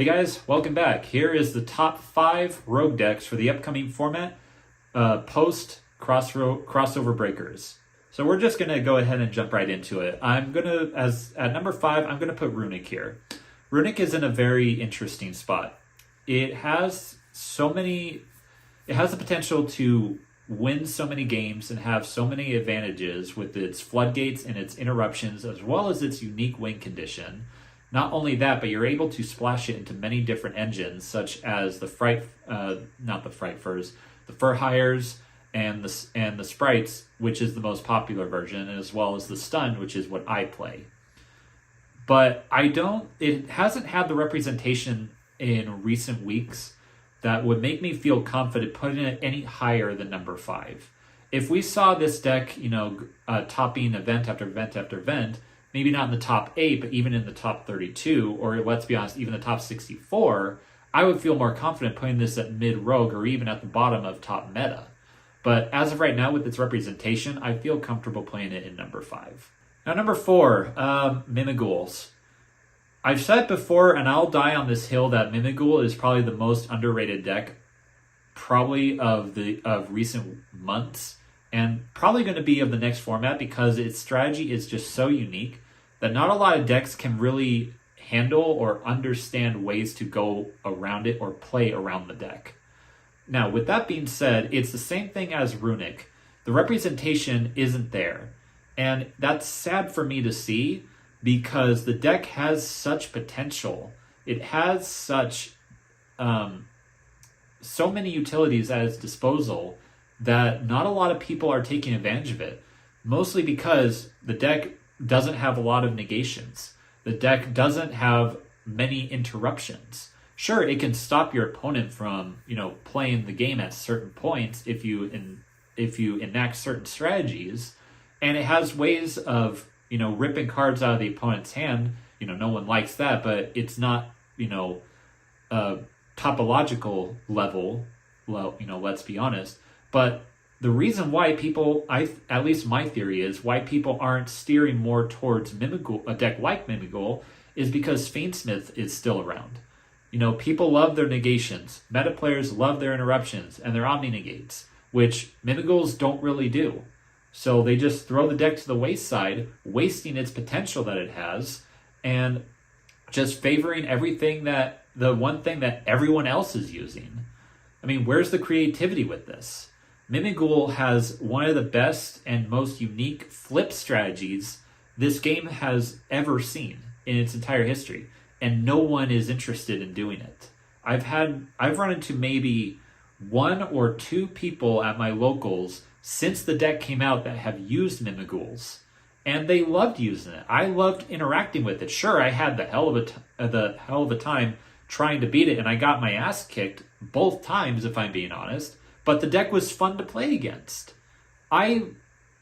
Hey guys, welcome back. Here is the top 5 rogue decks for the upcoming format post crossover breakers. So we're just gonna go ahead and jump right into it. At number 5, I'm gonna put Runic here. Runic is in a very interesting spot. It has the potential to win so many games and have so many advantages with its floodgates and its interruptions, as well as its unique win condition. Not only that, but you're able to splash it into many different engines, such as the Fur Hires and the Sprites, which is the most popular version, as well as the Stun, which is what I play. But it hasn't had the representation in recent weeks that would make me feel confident putting it any higher than number 5. If we saw this deck, topping event after event after event, maybe not in the top 8, but even in the top 32, or let's be honest, even the top 64, I would feel more confident putting this at mid-rogue or even at the bottom of top meta. But as of right now, with its representation, I feel comfortable playing it in number 5. Now, number 4, Mimighouls. I've said before, and I'll die on this hill, that Mimighoul is probably the most underrated deck, probably of recent months, and probably going to be of the next format, because its strategy is just so unique that not a lot of decks can really handle or understand ways to go around it or play around the deck. Now, with that being said, it's the same thing as Runic. The representation isn't there, and that's sad for me to see, because the deck has such potential. It has such so many utilities at its disposal that not a lot of people are taking advantage of it, mostly because the deck doesn't have a lot of negations. The deck doesn't have many interruptions. Sure, it can stop your opponent from, playing the game at certain points if you enact certain strategies, and it has ways of, ripping cards out of the opponent's hand. No one likes that, but it's not, topological level, let's be honest. But the reason why at least my theory is, why people aren't steering more towards Mimighoul, a deck like Mimighoul, is because Fiendsmith is still around. People love their negations. Meta players love their interruptions and their omni-negates, which Mimighouls don't really do. So they just throw the deck to the wayside, wasting its potential that it has, and just favoring the one thing that everyone else is using. I mean, where's the creativity with this? Mimighoul has one of the best and most unique flip strategies this game has ever seen in its entire history, and no one is interested in doing it. I've run into maybe 1 or 2 people at my locals since the deck came out that have used Mimighouls, and they loved using it. I loved interacting with it. Sure, I had the hell of a time trying to beat it, and I got my ass kicked both times, if I'm being honest. But the deck was fun to play against. I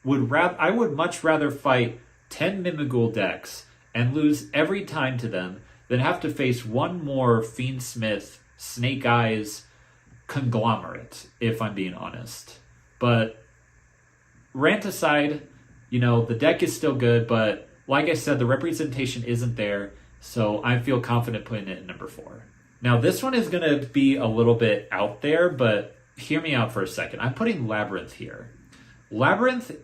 would much rather fight 10 Mimighoul decks and lose every time to them than have to face one more Fiendsmith, Snake Eyes conglomerate, if I'm being honest. But rant aside, the deck is still good, but like I said, the representation isn't there, so I feel confident putting it in number 4. Now, this one is going to be a little bit out there, but hear me out for a second. I'm putting Labrynth here. Labrynth,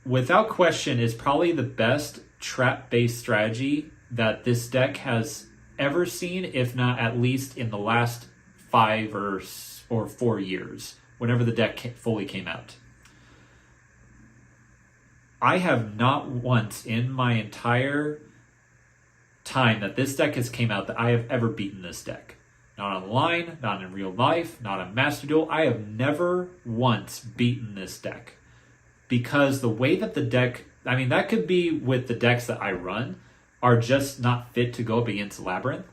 without question, is probably the best trap-based strategy that this deck has ever seen, if not at least in the last 5 or 4 years, whenever the deck fully came out. I have not once in my entire time that this deck has came out that I have ever beaten this deck. Not online, not in real life, not on Master Duel. I have never once beaten this deck. Because the way that the deck, that could be with the decks that I run, are just not fit to go up against Labrynth.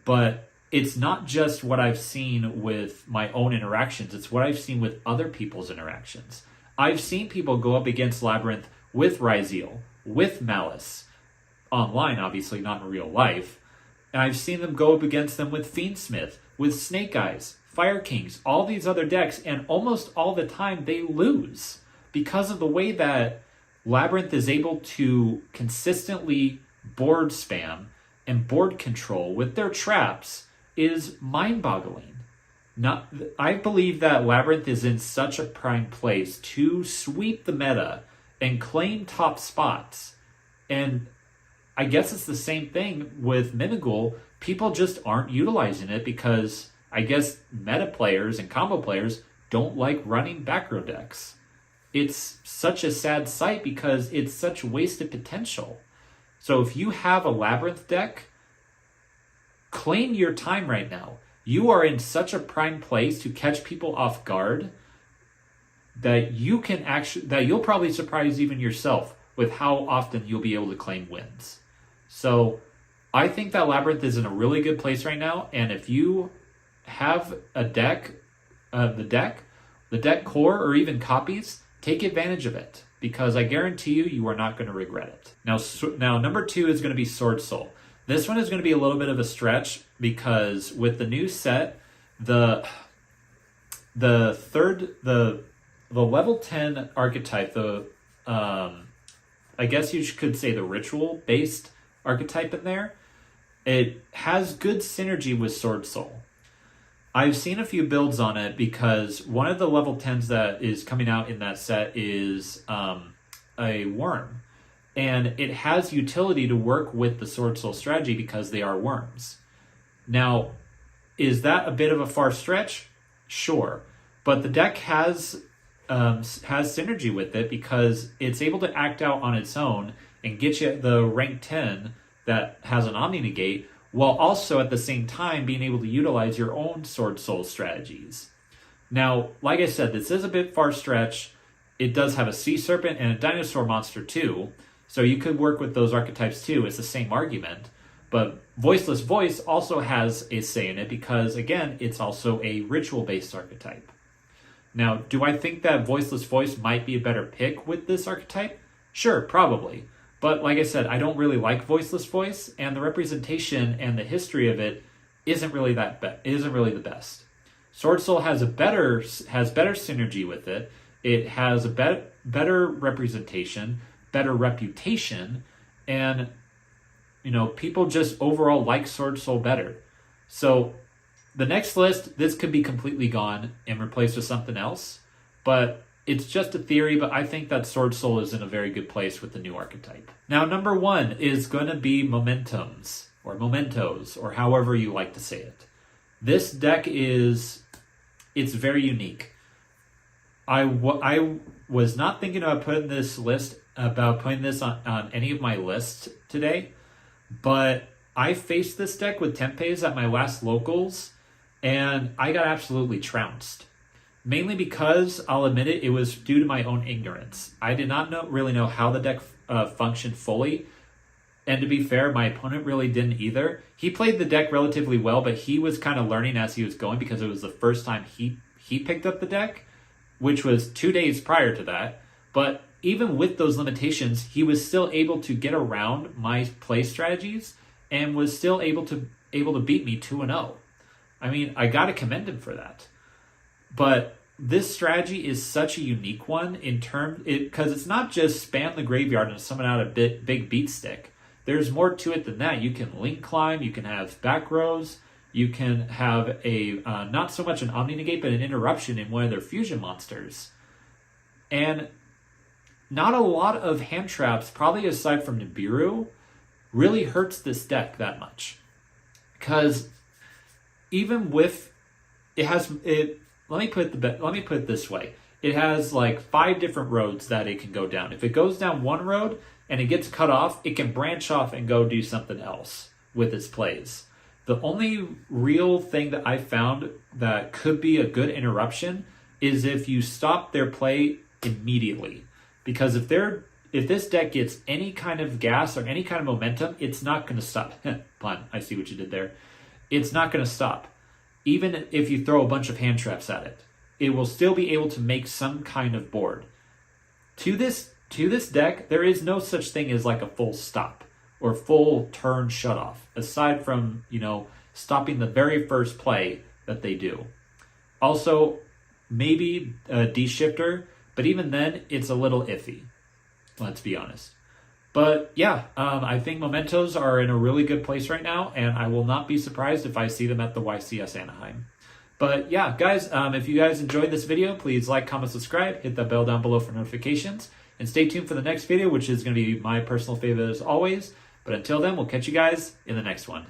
But it's not just what I've seen with my own interactions. It's what I've seen with other people's interactions. I've seen people go up against Labrynth with Ryzeal, with Malice. Online, obviously, not in real life. And I've seen them go up against them with Fiendsmith, with Snake Eyes, Fire Kings, all these other decks, and almost all the time they lose because of the way that Labrynth is able to consistently board spam and board control with their traps is mind-boggling. Not, I believe that Labrynth is in such a prime place to sweep the meta and claim top spots. And I guess it's the same thing with Mimighoul. People just aren't utilizing it because I guess meta players and combo players don't like running back row decks. It's such a sad sight because it's such wasted potential. So if you have a Labrynth deck, claim your time right now. You are in such a prime place to catch people off guard that you'll probably surprise even yourself with how often you'll be able to claim wins. So I think that Labrynth is in a really good place right now. And if you have a deck, the deck core or even copies, take advantage of it because I guarantee you are not going to regret it. Now number 2 is going to be Sword Soul. This one is going to be a little bit of a stretch because with the new set, the level 10 archetype, I guess you could say the ritual based archetype in there, it has good synergy with Sword Soul. I've seen a few builds on it because one of the level 10s that is coming out in that set is a worm. And it has utility to work with the Sword Soul strategy because they are worms. Now, is that a bit of a far stretch? Sure. But the deck has synergy with it because it's able to act out on its own and get you the rank 10 that has an Omni Negate, while also at the same time being able to utilize your own Sword Soul strategies. Now, like I said, this is a bit far stretch. It does have a Sea Serpent and a Dinosaur monster too, so you could work with those archetypes too. It's the same argument. But Voiceless Voice also has a say in it because, again, it's also a ritual-based archetype. Now, do I think that Voiceless Voice might be a better pick with this archetype? Sure, probably. But like I said, I don't really like Voiceless Voice, and the representation and the history of it isn't really the best. Sword Soul has better synergy with it. It has a better representation, better reputation, and people just overall like Sword Soul better. So the next list, this could be completely gone and replaced with something else, but it's just a theory, but I think that Sword Soul is in a very good place with the new archetype. Now, number 1 is going to be Momentums, or Mementos, or however you like to say it. This deck it's very unique. I was not thinking about putting this on any of my lists today, but I faced this deck with Tempes at my last locals, and I got absolutely trounced. Mainly because, I'll admit it was due to my own ignorance. I did not really know how the deck functioned fully, and to be fair, my opponent really didn't either. He played the deck relatively well, but he was kind of learning as he was going because it was the first time he picked up the deck, which was 2 days prior to that. But even with those limitations, he was still able to get around my play strategies and was still able to beat me 2-0. I mean, I got to commend him for that. But this strategy is such a unique one because it's not just spam the graveyard and summon out a big beat stick. There's more to it than that. You can link climb, you can have back rows, you can have a not so much an Omni Negate, but an interruption in one of their fusion monsters. And not a lot of hand traps, probably aside from Nibiru, really hurts this deck that much. Because even with let me put it this way. It has like 5 different roads that it can go down. If it goes down one road and it gets cut off, it can branch off and go do something else with its plays. The only real thing that I found that could be a good interruption is if you stop their play immediately. Because if this deck gets any kind of gas or any kind of momentum, it's not going to stop. Pun, I see what you did there. It's not going to stop. Even if you throw a bunch of hand traps at it, it will still be able to make some kind of board. To this deck, there is no such thing as like a full stop or full turn shut off, aside from, stopping the very first play that they do. Also, maybe a D-shifter, but even then, it's a little iffy. Let's be honest. But yeah, I think Mementos are in a really good place right now, and I will not be surprised if I see them at the YCS Anaheim. But yeah, guys, if you guys enjoyed this video, please like, comment, subscribe, hit the bell down below for notifications, and stay tuned for the next video, which is going to be my personal favorite as always. But until then, we'll catch you guys in the next one.